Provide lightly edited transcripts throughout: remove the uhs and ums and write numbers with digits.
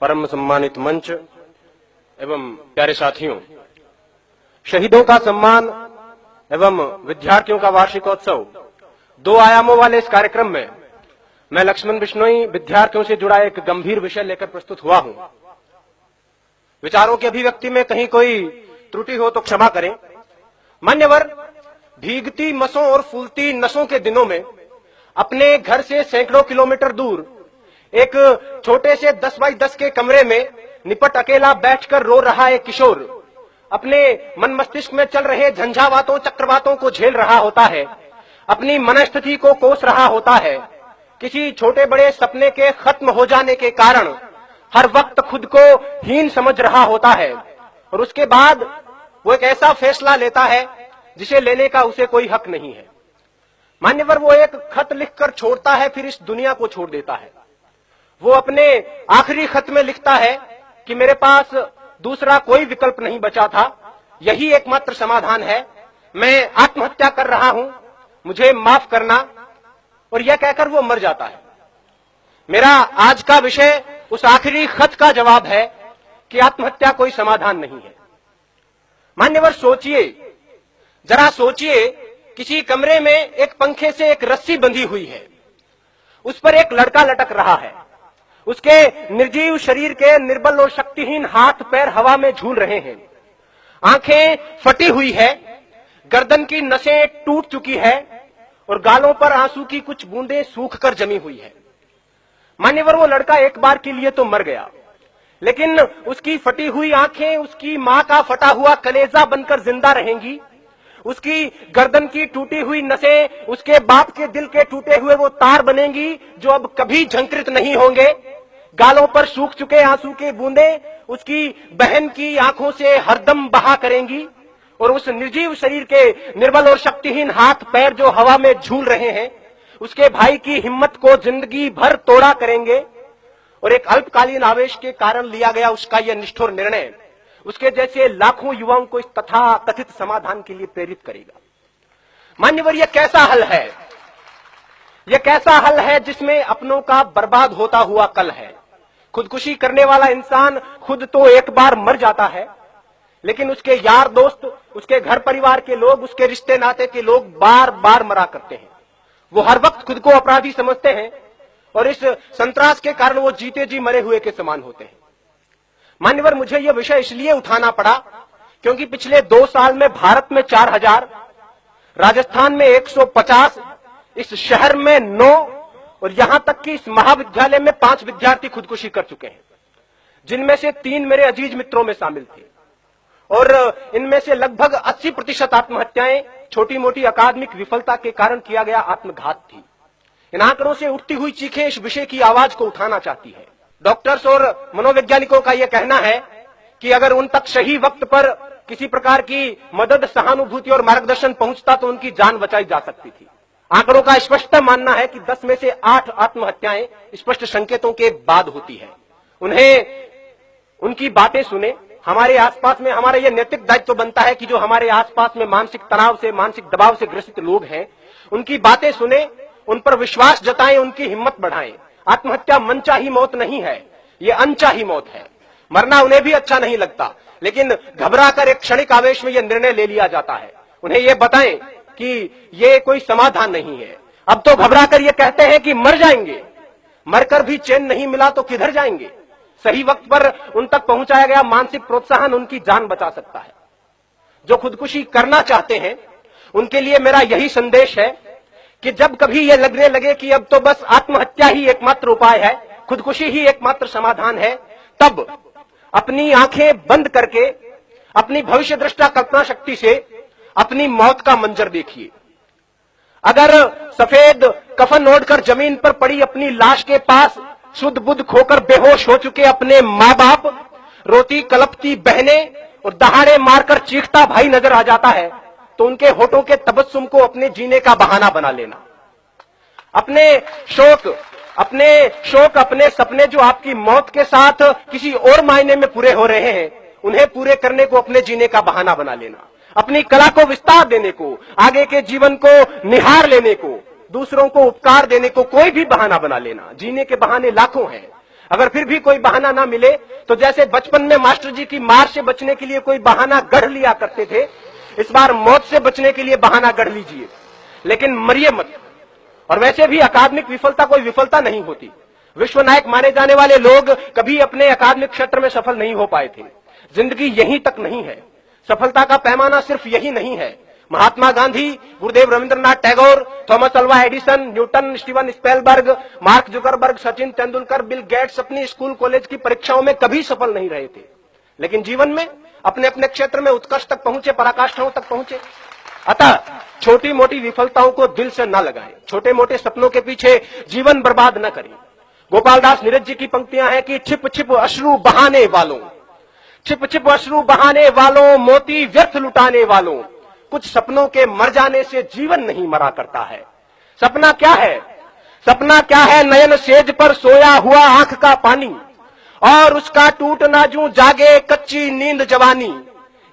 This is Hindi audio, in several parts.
परम सम्मानित मंच एवं प्यारे साथियों, शहीदों का सम्मान एवं विद्यार्थियों का वार्षिकोत्सव दो आयामों वाले इस कार्यक्रम में मैं लक्ष्मण बिश्नोई विद्यार्थियों से जुड़ा एक गंभीर विषय लेकर प्रस्तुत हुआ हूं। विचारों की अभिव्यक्ति में कहीं कोई त्रुटि हो तो क्षमा करें। मान्यवर, भीगती मसों और फूलती नसों के दिनों में अपने घर से सैकड़ों किलोमीटर दूर एक छोटे से 10 बाई 10 के कमरे में निपट अकेला बैठकर रो रहा एक किशोर अपने मन मस्तिष्क में चल रहे झंझावातों चक्रवातों को झेल रहा होता है, अपनी मनस्थिति को कोस रहा होता है। किसी छोटे बड़े सपने के खत्म हो जाने के कारण हर वक्त खुद को हीन समझ रहा होता है और उसके बाद वो एक ऐसा फैसला लेता है जिसे लेने का उसे कोई हक नहीं है। मान्यवर, वो एक खत लिखकर छोड़ता है, फिर इस दुनिया को छोड़ देता है। वो अपने आखिरी खत में लिखता है कि मेरे पास दूसरा कोई विकल्प नहीं बचा था, यही एकमात्र समाधान है, मैं आत्महत्या कर रहा हूं, मुझे माफ करना। और यह कहकर वो मर जाता है। मेरा आज का विषय उस आखिरी खत का जवाब है कि आत्महत्या कोई समाधान नहीं है। मान्यवर, सोचिए, जरा सोचिए, किसी कमरे में एक पंखे से एक रस्सी बंधी हुई है, उस पर एक लड़का लटक रहा है, उसके निर्जीव शरीर के निर्बल और शक्तिहीन हाथ पैर हवा में झूल रहे हैं, आंखें फटी हुई है, गर्दन की नसें टूट चुकी है और गालों पर आंसू की कुछ बूंदें सूखकर जमी हुई है। मान्यवर, वो लड़का एक बार के लिए तो मर गया, लेकिन उसकी फटी हुई आंखें उसकी मां का फटा हुआ कलेजा बनकर जिंदा रहेंगी। उसकी गर्दन की टूटी हुई नसें उसके बाप के दिल के टूटे हुए वो तार बनेंगी जो अब कभी झंकृत नहीं होंगे। गालों पर सूख चुके आंसू के बूंदें उसकी बहन की आंखों से हरदम बहा करेंगी और उस निर्जीव शरीर के निर्बल और शक्तिहीन हाथ पैर जो हवा में झूल रहे हैं उसके भाई की हिम्मत को जिंदगी भर तोड़ा करेंगे। और एक अल्पकालीन आवेश के कारण लिया गया उसका यह निष्ठुर निर्णय उसके जैसे लाखों युवाओं को इस तथा कथित समाधान के लिए प्रेरित करेगा। मान्यवर, यह कैसा हल है? यह कैसा हल है जिसमें अपनों का बर्बाद होता हुआ कल है। खुदकुशी करने वाला इंसान खुद तो एक बार मर जाता है, लेकिन उसके यार दोस्त, उसके घर परिवार के लोग, उसके रिश्ते नाते के लोग बार बार मरा करते हैं। वो हर वक्त खुद को अपराधी समझते हैं और इस संतरास के कारण वो जीते जी मरे हुए के समान होते हैं। मान्यवर, मुझे यह विषय इसलिए उठाना पड़ा क्योंकि पिछले 2 साल में भारत में 4000, राजस्थान में 150, इस शहर में 9 और यहां तक कि इस महाविद्यालय में 5 विद्यार्थी खुदकुशी कर चुके हैं, जिनमें से 3 मेरे अजीज मित्रों में शामिल थे। और इनमें से लगभग 80% आत्महत्याएं छोटी मोटी अकादमिक विफलता के कारण किया गया आत्मघात थी। इन आंकड़ों से उठती हुई चीखें इस विषय की आवाज को उठाना चाहती है। डॉक्टर्स और मनोवैज्ञानिकों का यह कहना है कि अगर उन तक सही वक्त पर किसी प्रकार की मदद, सहानुभूति और मार्गदर्शन पहुंचता तो उनकी जान बचाई जा सकती थी। आंकड़ों का स्पष्ट मानना है कि 10 में से 8 आत्महत्याएं स्पष्ट संकेतों के बाद होती है। उन्हें उनकी बातें सुने। हमारे आसपास में हमारा यह नैतिक दायित्व बनता है कि जो हमारे आसपास में मानसिक तनाव से, मानसिक दबाव से ग्रसित लोग हैं, उनकी बातें सुने, उन पर विश्वास जताएं, उनकी हिम्मत बढ़ाएं। आत्महत्या मनचाही मौत नहीं है, यह अनचाही मौत है। मरना उन्हें भी अच्छा नहीं लगता, लेकिन घबराकर एक क्षणिक आवेश में यह निर्णय ले लिया जाता है। उन्हें यह बताएं कि यह कोई समाधान नहीं है। अब तो घबराकर यह कहते हैं कि मर जाएंगे, मरकर भी चैन नहीं मिला तो किधर जाएंगे। सही वक्त पर उन तक पहुंचाया गया मानसिक प्रोत्साहन उनकी जान बचा सकता है। जो खुदकुशी करना चाहते हैं उनके लिए मेरा यही संदेश है कि जब कभी यह लगने लगे कि अब तो बस आत्महत्या ही एकमात्र उपाय है, खुदकुशी ही एकमात्र समाधान है, तब अपनी आंखें बंद करके अपनी भविष्य दृष्टा कल्पना शक्ति से अपनी मौत का मंजर देखिए। अगर सफेद कफन ओढ़कर जमीन पर पड़ी अपनी लाश के पास शुद्ध बुद्ध खोकर बेहोश हो चुके अपने माँ बाप, रोती कलपती बहनें और दहाड़े मारकर चीखता भाई नजर आ जाता है तो उनके होठों के तबस्सुम को अपने जीने का बहाना बना लेना। अपने शोक, अपने सपने जो आपकी मौत के साथ किसी और मायने में पूरे हो रहे हैं, उन्हें पूरे करने को अपने जीने का बहाना बना लेना। अपनी कला को विस्तार देने को, आगे के जीवन को निहार लेने को, दूसरों को उपकार देने को कोई भी बहाना बना लेना। जीने के बहाने लाखों हैं। अगर फिर भी कोई बहाना ना मिले तो जैसे बचपन में मास्टर जी की मार से बचने के लिए कोई बहाना गढ़ लिया करते थे, इस बार मौत से बचने के लिए बहाना गढ़ लीजिए, लेकिन मरिए मत। और वैसे भी अकादमिक विफलता कोई विफलता नहीं होती। विश्व नायक माने जाने वाले लोग कभी अपने अकादमिक क्षेत्र में सफल नहीं हो पाए थे। जिंदगी यहीं तक नहीं है, सफलता का पैमाना सिर्फ यही नहीं है। Mahatma Gandhi, Gurudev Rabindranath Tagore, Thomas Alva Edison, Newton, Steven Spielberg, Mark Zuckerberg, Sachin Tendulkar, Bill Gates अपनी स्कूल कॉलेज की परीक्षाओं में कभी सफल नहीं रहे थे, लेकिन जीवन में अपने अपने क्षेत्र में उत्कर्ष तक पहुंचे, पराकाष्ठाओं तक पहुंचे। अतः छोटी मोटी विफलताओं को दिल से न लगाएं, छोटे मोटे सपनों के पीछे जीवन बर्बाद न करें। गोपालदास नीरज जी की पंक्तियां हैं कि छिप छिप अश्रु बहाने वालों, छिप छिप अश्रु बहाने वालों, मोती व्यर्थ लुटाने वालों, कुछ सपनों के मर जाने से जीवन नहीं मरा करता है। सपना क्या है? सपना क्या है? नयन सेज पर सोया हुआ आंख का पानी, और उसका टूटना जूं जागे कच्ची नींद जवानी।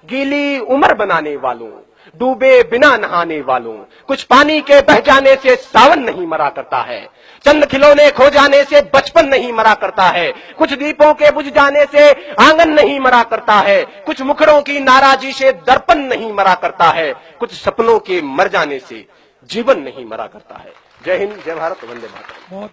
गीली उम्र बनाने वालों, डूबे बिना नहाने वालों, कुछ पानी के बह जाने से सावन नहीं मरा करता है। चंद खिलौने खो जाने से बचपन नहीं मरा करता है। कुछ दीपों के बुझ जाने से आंगन नहीं मरा करता है। कुछ मुखड़ों की नाराजी से दर्पण नहीं मरा करता है। कुछ सपनों के मर जाने से जीवन नहीं मरा करता है। जय हिंद, जय भारत, वंदे मातरम।